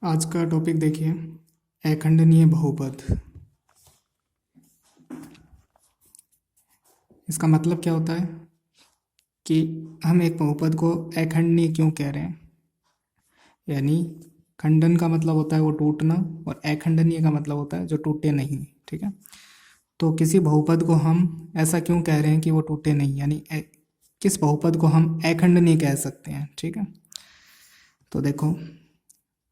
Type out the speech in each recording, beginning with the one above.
आज का टॉपिक देखिए, अखंडनीय बहुपद। इसका मतलब क्या होता है कि हम एक बहुपद को अखंडनीय क्यों कह रहे हैं। यानी खंडन का मतलब होता है वो टूटना, और अखंडनीय का मतलब होता है जो टूटे नहीं। ठीक है, तो किसी बहुपद को हम ऐसा क्यों कह रहे हैं कि वो टूटे नहीं, यानी किस बहुपद को हम अखंडनीय कह सकते हैं। ठीक है, तो देखो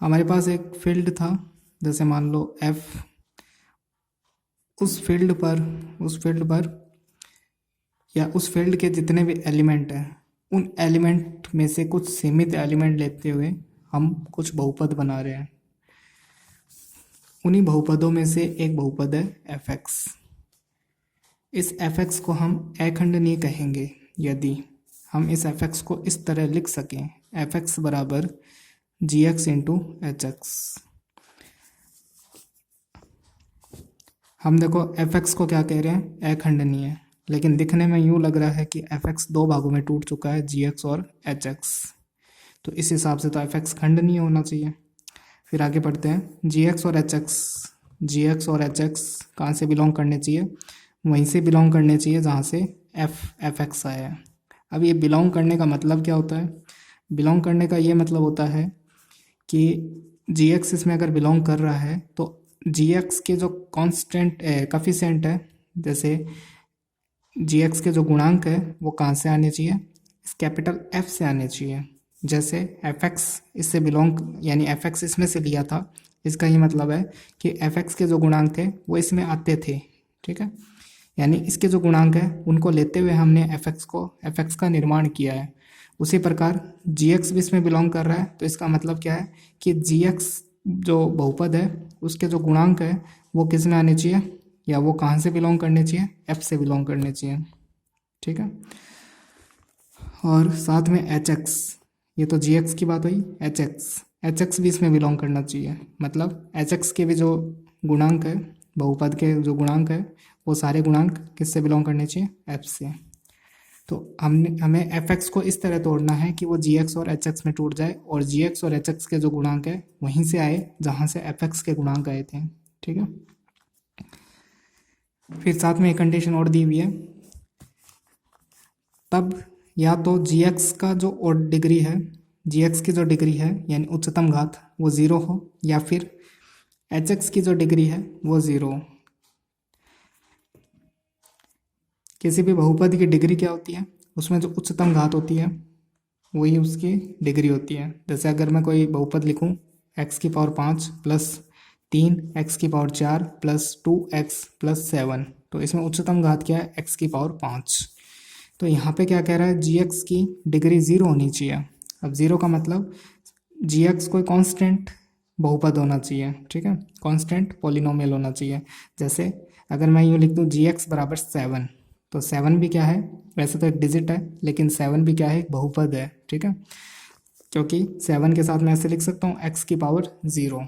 हमारे पास एक फील्ड था, जैसे मान लो एफ। उस फील्ड पर या उस फील्ड के जितने भी एलिमेंट हैं, उन एलिमेंट में से कुछ सीमित एलिमेंट लेते हुए हम कुछ बहुपद बना रहे हैं। उन्हीं बहुपदों में से एक बहुपद है एफ एक्स। इस एफ एक्स को हम अखंडनीय कहेंगे यदि हम इस एफ एक्स को इस तरह लिख सकें, एफ एक्स बराबर जी एक्स इंटू एच एक्स। हम देखो एफ एक्स को क्या कह रहे हैं, अखंडनीय, लेकिन दिखने में यूँ लग रहा है कि एफ एक्स दो भागों में टूट चुका है, जी एक्स और एच एक्स। तो इस हिसाब से तो एफ एक्स खंडनीय होना चाहिए। फिर आगे बढ़ते हैं, जी एक्स और एच एक्स। जी एक्स और एच एक्स कहाँ से बिलोंग करने चाहिए, वहीं से बिलोंग करने चाहिए जहाँ से एफ एक्स आया है। अब ये बिलोंग करने का मतलब क्या होता है, बिलोंग करने का ये मतलब होता है कि जी एक्स इसमें अगर बिलोंग कर रहा है तो जी एक्स के जो कांस्टेंट कफिशेंट है, जैसे जी एक्स के जो गुणांक है वो कहाँ से आने चाहिए, इस कैपिटल एफ से आने चाहिए। जैसे एफ एक्स इससे बिलोंग, यानी एफ एक्स इसमें से लिया था, इसका ये मतलब है कि एफ एक्स के जो गुणांक थे वो इसमें आते थे। ठीक है, यानी इसके जो गुणांक है उनको लेते हुए हमने एफ एक्स का निर्माण किया है। उसी प्रकार जी एक्स भी इसमें बिलोंग कर रहा है, तो इसका मतलब क्या है कि जी एक्स जो बहुपद है उसके जो गुणांक है वो किस में आने चाहिए, या वो कहाँ से बिलोंग करने चाहिए, एफ से बिलोंग करने चाहिए। ठीक है, और साथ में एच एक्स, ये तो जी एक्स की बात हुई, एच एक्स भी इसमें बिलोंग करना चाहिए। मतलब एच एक्स के भी जो गुणांक है, बहुपद के जो गुणांक है, वो सारे गुणांक किससे बिलोंग करने चाहिए, एफ से। तो हमें एफ एक्स को इस तरह तोड़ना है कि वो जी एक्स और एच एक्स में टूट जाए, और जी एक्स और एच एक्स के जो गुणांक है वहीं से आए जहाँ से एफ एक्स के गुणांक आए थे। ठीक है, फिर साथ में एक कंडीशन और दी हुई है, तब या तो जी एक्स का जो और डिग्री है, जी एक्स की जो डिग्री है यानी उच्चतम घात वो ज़ीरो हो, या फिर एच एक्स की जो डिग्री है वो ज़ीरो हो। किसी भी बहुपद की डिग्री क्या होती है, उसमें जो उच्चतम घात होती है वही उसकी डिग्री होती है। जैसे अगर मैं कोई बहुपद लिखूं, एक्स की पावर 5 प्लस 3 एक्स की पावर 4 प्लस 2x+7, तो इसमें उच्चतम घात क्या है, एक्स की पावर 5। तो यहाँ पे क्या कह रहा है, जी एक्स की डिग्री ज़ीरो होनी चाहिए। अब ज़ीरो का मतलब जी एक्स कोई कांस्टेंट बहुपद होना चाहिए। ठीक है, कांस्टेंट पॉलिनोमियल होना चाहिए। जैसे अगर मैं यूँ लिख दूँ जी एक्स बराबर 7, तो 7 भी क्या है, वैसे तो एक डिजिट है, लेकिन 7 भी क्या है, एक बहुपद है। ठीक है, क्योंकि 7 के साथ मैं ऐसे लिख सकता हूँ एक्स की पावर 0।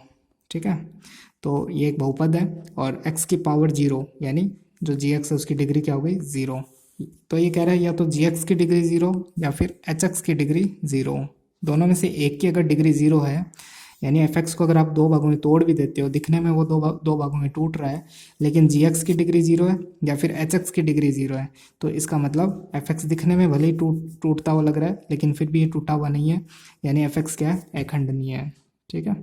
ठीक है, तो ये एक बहुपद है, और एक्स की पावर 0 यानी जो जी एक्स है उसकी डिग्री क्या हो गई, 0। तो ये कह रहा है या तो जी एक्स की डिग्री 0 या फिर एच एक्स की डिग्री 0, दोनों में से एक की अगर डिग्री 0 है, यानी एफ एक्स को अगर आप दो भागों में तोड़ भी देते हो, दिखने में वो दो भागों में टूट रहा है, लेकिन जी एक्स की डिग्री 0 है या फिर एच एक्स की डिग्री 0 है, तो इसका मतलब एफ एक्स दिखने में भले ही टूटता हुआ लग रहा है, लेकिन फिर भी ये टूटा हुआ नहीं है, यानी एफ एक्स क्या है, अखंडनीय है। ठीक है,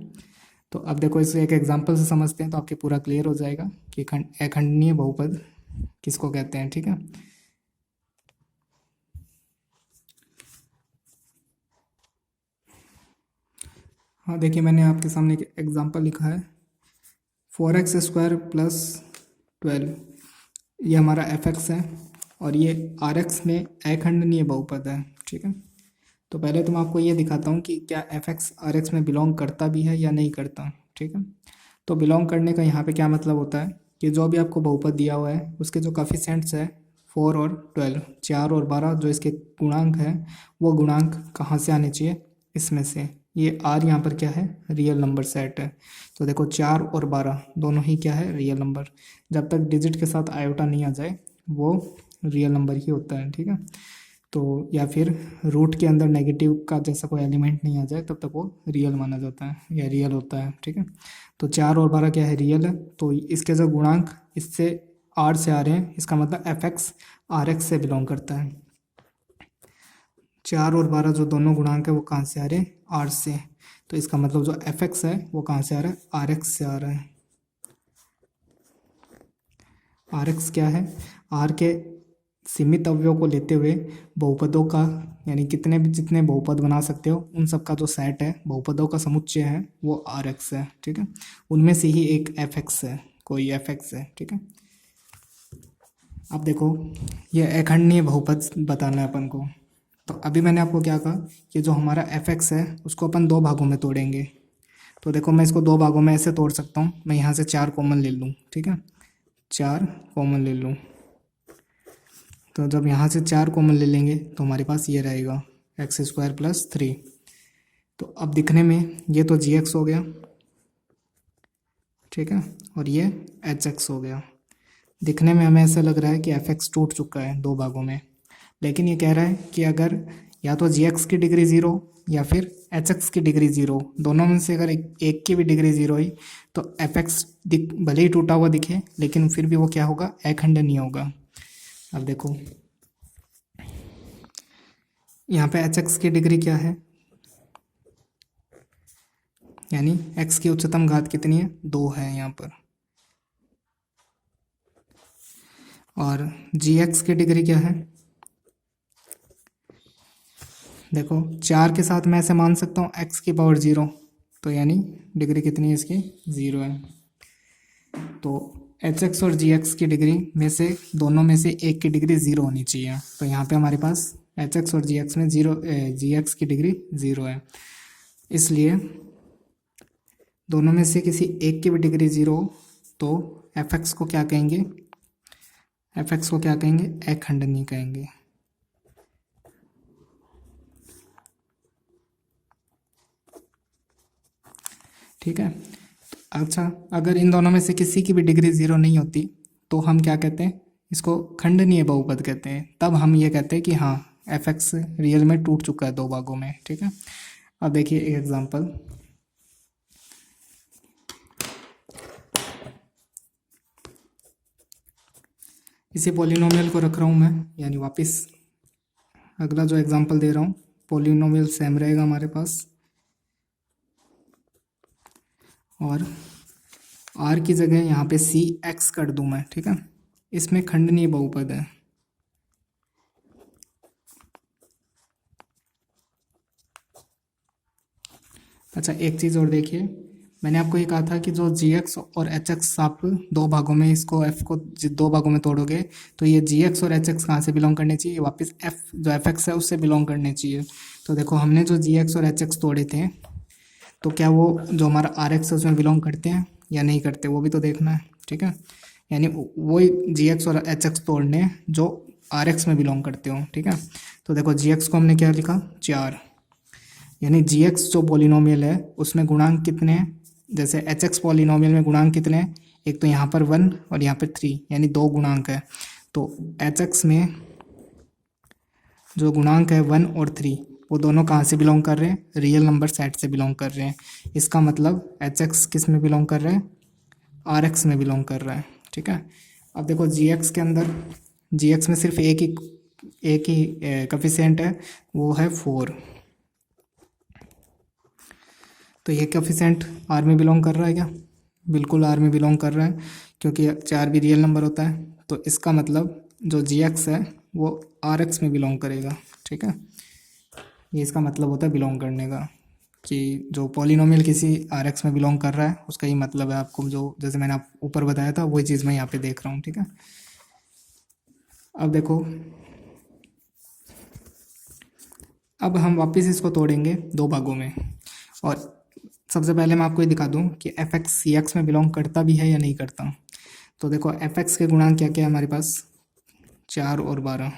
तो अब देखो इसे एक एग्जाम्पल से समझते हैं तो आपके पूरा क्लियर हो जाएगा कि अखंडनीय बहुपद किसको कहते हैं। ठीक है, हाँ देखिए मैंने आपके सामने एक एग्जांपल लिखा है, 4x² प्लस 12, ये हमारा एफ एक्स है, और ये आर एक्स में अखंडनीय बहुपद है। ठीक है, तो पहले तो मैं आपको ये दिखाता हूँ कि क्या एफ एक्स आर एक्स में बिलोंग करता भी है या नहीं करता। ठीक है, तो बिलोंग करने का यहाँ पे क्या मतलब होता है कि जो भी आपको बहुपद दिया हुआ है उसके जो कॉफिशेंट्स है 4 और 12, 4 और 12 जो इसके गुणांक हैं, वो गुणांक कहाँ से आने चाहिए, इसमें से। ये आर यहाँ पर क्या है, रियल नंबर सेट है। तो देखो 4 और 12 दोनों ही क्या है, रियल नंबर। जब तक डिजिट के साथ आयोटा नहीं आ जाए वो रियल नंबर ही होता है। ठीक है, तो या फिर रूट के अंदर नेगेटिव का जैसा कोई एलिमेंट नहीं आ जाए तब तक वो रियल माना जाता है या रियल होता है। ठीक है, तो 4 और 12 क्या है, रियल है। तो इसके जो गुणांक इससे आर से आ रहे हैं, इसका मतलब एफ एक्स आर एक्स से बिलोंग करता है। 4 और 12 जो दोनों गुणांक है वो कहाँ से आ रहे हैं, आर से। तो इसका मतलब जो एफ एक्स है वो कहाँ से आ रहा है, आर एक्स से आ रहा है। आर एक्स क्या है, आर के सीमित अवयव को लेते हुए बहुपदों का, यानी कितने भी जितने बहुपद बना सकते हो उन सब का जो सेट है, बहुपदों का समुच्चय है, वो आर एक्स है। ठीक है, उनमें से ही एक एफ एक्स है, कोई एफ एक्स है। ठीक है, अब देखो ये अखंडनीय बहुपद बताना है अपन को। तो अभी मैंने आपको क्या कहा कि जो हमारा एफ एक्स है उसको अपन 2 भागों में तोड़ेंगे। तो देखो मैं इसको 2 भागों में ऐसे तोड़ सकता हूँ, मैं यहाँ से 4 कॉमन ले लूँ। ठीक है, 4 कॉमन ले लूँ। तो जब यहाँ से 4 कॉमन ले लेंगे तो हमारे पास ये रहेगा x² + 3। तो अब दिखने में ये तो जी एक्स हो गया, ठीक है, और ये एच एक्स हो गया। दिखने में हमें ऐसा लग रहा है कि एफ एक्स टूट चुका है 2 भागों में, लेकिन ये कह रहा है कि अगर या तो जी एक्स की डिग्री 0 या फिर एच एक्स की डिग्री 0, दोनों में से अगर एक की भी डिग्री 0 हुई तो एफ एक्स भले ही टूटा हुआ दिखे लेकिन फिर भी वो क्या होगा, अखंडनीय होगा। अब देखो यहाँ पे एच एक्स की डिग्री क्या है, यानी x की उच्चतम घात कितनी है, 2 है यहाँ पर। और जी एक्स की डिग्री क्या है, देखो 4 के साथ मैं ऐसे मान सकता हूँ x⁻0, तो यानी डिग्री कितनी है इसकी, 0 है। तो एच एक्स और जी एक्स की डिग्री में से दोनों में से एक की डिग्री 0 होनी चाहिए। तो यहाँ पे हमारे पास एच एक्स और जी एक्स में जी एक्स की डिग्री 0 है, इसलिए दोनों में से किसी एक की भी डिग्री 0 तो एफ एक्स को क्या कहेंगे, एफ एक्स को क्या कहेंगे, अखंडनीय कहेंगे। ठीक है, अच्छा अगर इन दोनों में से किसी की भी डिग्री 0 नहीं होती तो हम क्या कहते हैं, इसको खंडनीय बहुपद कहते हैं। तब हम ये कहते हैं कि हाँ एफ एक्स रियल में टूट चुका है 2 भागों में। ठीक है, अब देखिए एक एग्जांपल, इसी पॉलिनोमियल को रख रहा हूँ मैं, यानी वापस अगला जो एग्जांपल दे रहा हूँ पॉलिनोमियल सेम रहेगा हमारे पास, और r की जगह यहाँ पे सी एक्स कर दूँ मैं। ठीक है, इसमें खंडनीय बहुपद है। अच्छा एक चीज़ और देखिए, मैंने आपको ये कहा था कि जो जी एक्स और एच एक्स आप 2 भागों में इसको एफ को 2 भागों में तोड़ोगे तो ये जी एक्स और एच एक्स कहाँ से बिलोंग करने चाहिए, वापस एफ जो एफ एक्स है उससे बिलोंग करने चाहिए। तो देखो हमने जो जी एक्स और एच एक्स तोड़े थे तो क्या वो जो हमारा आर एक्स है उसमें बिलोंग करते हैं या नहीं करते, वो भी तो देखना है। ठीक है, यानी वही जी एक्स और एच एक्स तोड़ने जो आर एक्स में बिलोंग करते हो। ठीक है, तो देखो जी एक्स को हमने क्या लिखा, 4, यानी जी एक्स जो पॉलिनोमियल है उसमें गुणांक कितने हैं, जैसे एच एक्स पॉलिनोमियल में गुणांक कितने हैं, एक तो यहाँ पर 1 और यहाँ पर 3, यानी 2 गुणांक है। तो एच एक्स में जो गुणांक है 1 और 3 वो दोनों कहाँ से बिलोंग कर रहे हैं, रियल नंबर सेट से बिलोंग कर रहे हैं। इसका मतलब एच एक्स किस में बिलोंग कर रहे हैं, आर एक्स में बिलोंग कर रहा है। ठीक है, अब देखो जी एक्स के अंदर, जी एक्स में सिर्फ एक ही कोफिशिएंट है, वो है 4। तो ये कोफिशिएंट आर में बिलोंग कर रहा है क्या, बिल्कुल आर में बिलोंग कर रहा है, क्योंकि 4 भी रियल नंबर होता है। तो इसका मतलब जो जी एक्स है वो आर एक्स में बिलोंग करेगा। ठीक है, ये इसका मतलब होता है बिलोंग करने का, कि जो पॉलिनोमियल किसी आर एक्स में बिलोंग कर रहा है उसका ही मतलब है। आपको जो जैसे मैंने आप ऊपर बताया था वही चीज़ मैं यहाँ पे देख रहा हूँ। ठीक है, अब देखो अब हम वापस इसको तोड़ेंगे 2 भागों में, और सबसे पहले मैं आपको ये दिखा दूँ कि एफ एक्स सी एक्स में बिलोंग करता भी है या नहीं करता। तो देखो एफ एक्स के गुणांक क्या क्या है हमारे पास, 4 और 12।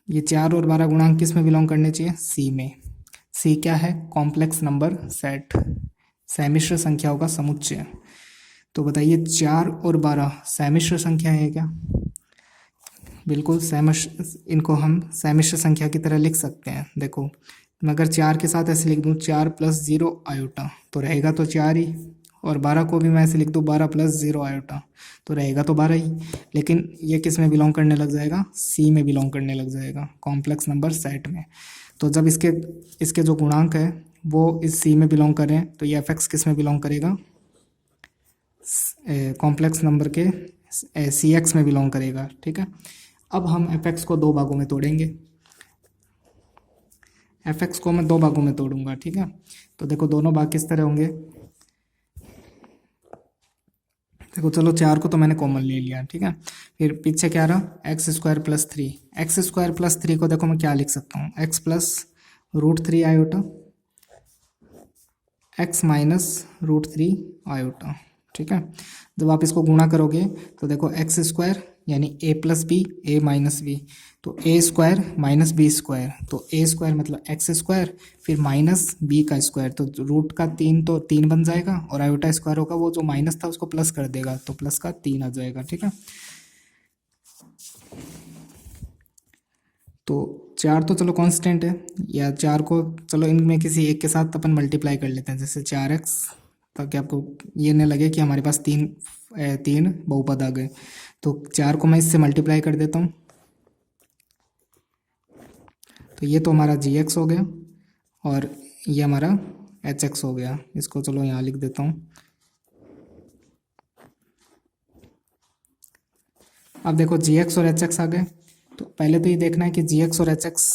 ये 4 और 12 गुणांक किस में बिलोंग करने चाहिए, सी में। सी क्या है, कॉम्प्लेक्स नंबर सेट, समिश्र संख्याओं का समुच्चय। तो बताइए 4 और 12 समिश्र संख्या है क्या, बिल्कुल इनको हम समिश्र संख्या की तरह लिख सकते हैं। देखो मैं अगर 4 के साथ ऐसे लिख दूँ 4 + 0 आयोटा तो रहेगा तो 4 ही, और 12 को भी मैं ऐसे लिख दूँ 12 + 0 आयोटा तो रहेगा तो 12 ही। लेकिन ये किस में बिलोंग करने लग जाएगा, सी में बिलोंग करने लग जाएगा, कॉम्प्लेक्स नंबर सेट में। तो जब इसके जो गुणांक है वो इस सी में बिलोंग करें तो ये एफ एक्स किस में बिलोंग करेगा, कॉम्प्लेक्स नंबर के सी एक्स में बिलोंग करेगा। ठीक है, अब हम एफ एक्स को 2 भागों में तोड़ेंगे। एफ एक्स को मैं 2 भागों में तोड़ूंगा। ठीक है, तो देखो दोनों भाग किस तरह होंगे। देखो चलो 4 को तो मैंने कॉमन ले लिया। ठीक है, फिर पीछे क्या रहा, x² + 3। x² + 3 को देखो मैं क्या लिख सकता हूँ, x + √3 आयोटा, x - √3 आयोटा। ठीक है, जब आप इसको गुणा करोगे तो देखो x² यानी a + b a - b, तो a² - b², तो a² मतलब x², फिर माइनस b का स्क्वायर, तो रूट का 3 तो 3 बन जाएगा, और आयोटा स्क्वायर होगा, वो जो माइनस था उसको प्लस कर देगा तो प्लस का 3 आ जाएगा। ठीक है, तो 4 तो चलो कांस्टेंट है, या 4 को चलो इनमें किसी एक के साथ अपन मल्टीप्लाई कर लेते हैं, जैसे 4x, ताकि आपको ये नहीं लगे कि हमारे पास तीन बहुपद आ गए। तो 4 को मैं इससे मल्टीप्लाई कर देता हूँ, तो ये तो हमारा gx हो गया, और ये हमारा hx हो गया। इसको चलो यहाँ लिख देता हूँ। अब देखो gx और hx आ गए, तो पहले तो ये देखना है कि gx और hx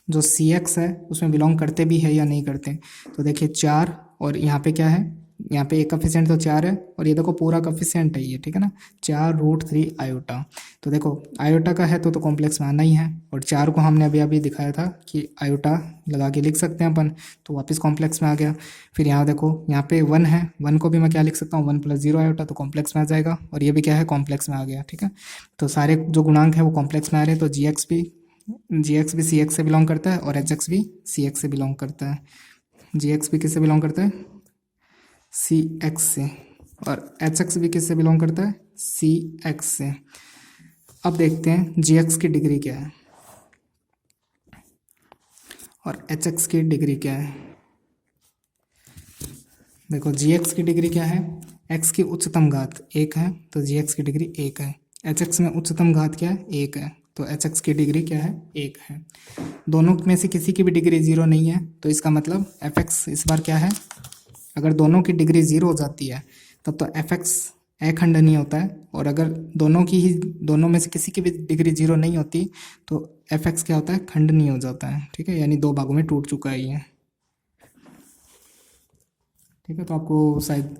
जो cx है उसमें बिलोंग करते भी है या नहीं करते। तो देखिए 4, और यहाँ पे क्या है, यहाँ पे एक कफिशिएंट तो 4 है, और ये देखो पूरा कफिशिएंट है ये। ठीक है ना, 4√3 आयोटा, तो देखो आयोटा का है तो कॉम्प्लेक्स में आना ही है, और 4 को हमने अभी अभी दिखाया था कि आयोटा लगा के लिख सकते हैं अपन, तो वापस कॉम्प्लेक्स में आ गया। फिर यहाँ देखो यहाँ पे 1 है, 1 को भी मैं क्या लिख सकता हूँ, 1 + 0 आयोटा, तो कॉम्प्लेक्स में आ जाएगा, और ये भी क्या है, कॉम्प्लेक्स में आ गया। ठीक है, तो सारे जो गुणांक है वो कॉम्प्लेक्स में आ रहे हैं, तो gx भी cx से बिलोंग करता है, और hx भी cx से बिलोंग करता है। gx भी किससे बिलोंग करता है, cx से, और hx भी किससे बिलोंग करता है, cx से। अब देखते हैं gx की डिग्री क्या है और hx की डिग्री क्या है। देखो gx की डिग्री क्या है, x की उच्चतम घात 1 है, तो gx की डिग्री 1 है। hx में उच्चतम घात क्या है, 1 है, तो hx की डिग्री क्या है, 1 है। दोनों में से किसी की भी डिग्री 0 नहीं है, तो इसका मतलब fx इस बार क्या है, अगर दोनों की डिग्री 0 हो जाती है तब तो fx अखंडनीय होता है, और अगर दोनों में से किसी की भी डिग्री 0 नहीं होती तो fx क्या होता है, खंडनीय हो जाता है। ठीक है, यानी 2 भागों में टूट चुका है ये। ठीक है, तो आपको शायद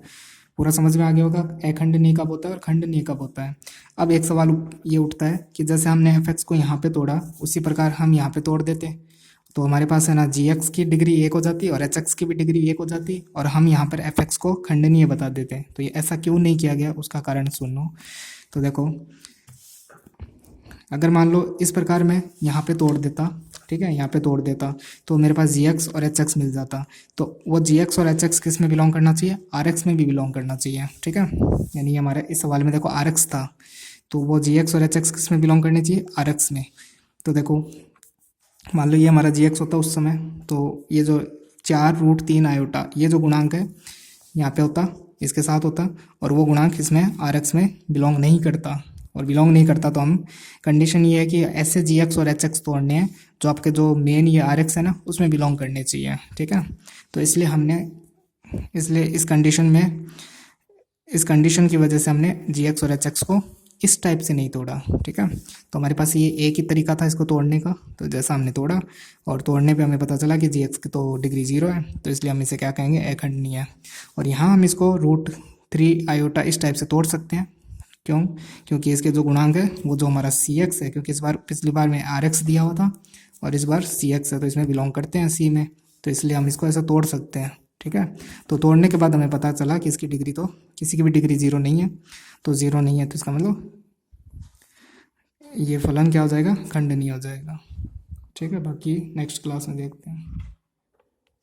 पूरा समझ में आ गया होगा अखंडनीय कब होता है और खंडनीय कब होता है। अब एक सवाल ये उठता है कि जैसे हमने fx को यहाँ पे तोड़ा उसी प्रकार हम यहाँ पे तोड़ देते, तो हमारे पास है ना gx की डिग्री 1 हो जाती और hx की भी डिग्री 1 हो जाती, और हम यहाँ पर fx को खंडनीय बता देते। तो ये ऐसा क्यों नहीं किया गया, उसका कारण सुन लो। तो देखो अगर मान लो इस प्रकार मैं यहाँ पे तोड़ देता, ठीक है, यहाँ पे तोड़ देता, तो मेरे पास gx और hx मिल जाता, तो वो gx और hx किस में बिलोंग करना चाहिए, rx में भी बिलोंग करना चाहिए। ठीक है, यानी हमारे इस सवाल में देखो rx था, तो वो gx और hx किस में बिलोंग करनी चाहिए, rx में। तो देखो मान लो ये हमारा gx होता उस समय, तो ये जो 4√3 आयोटा ये जो गुणांक है यहाँ पे होता, इसके साथ होता, और वो गुणांक इसमें rx में बिलोंग नहीं करता, और बिलोंग नहीं करता तो हम कंडीशन ये है कि ऐसे gx और hx तोड़ने हैं जो आपके जो मेन ये rx है ना उसमें बिलोंग करने चाहिए। ठीक है, तो इसलिए इस कंडीशन की वजह से हमने gx और hx को इस टाइप से नहीं तोड़ा। ठीक है, तो हमारे पास ये एक ही तरीका था इसको तोड़ने का, तो जैसा हमने तोड़ा और तोड़ने पे हमें पता चला कि gx की तो डिग्री 0 है, तो इसलिए हम इसे क्या कहेंगे, अखंडनीय है। और यहाँ हम इसको √3 आयोटा इस टाइप से तोड़ सकते हैं। क्यों, क्योंकि इसके जो गुणांक है वो जो हमारा cx है, क्योंकि पिछली बार में rx दिया हुआ था और इस बार cx है, तो इसमें बिलोंग करते हैं c में, तो इसलिए हम इसको ऐसा तोड़ सकते हैं। ठीक है, तो तोड़ने के बाद हमें पता चला कि इसकी डिग्री तो किसी की भी डिग्री 0 नहीं है, तो 0 नहीं है, तो इसका मतलब ये फलन क्या हो जाएगा, खंडनीय हो जाएगा। ठीक है, बाकी नेक्स्ट क्लास में देखते हैं।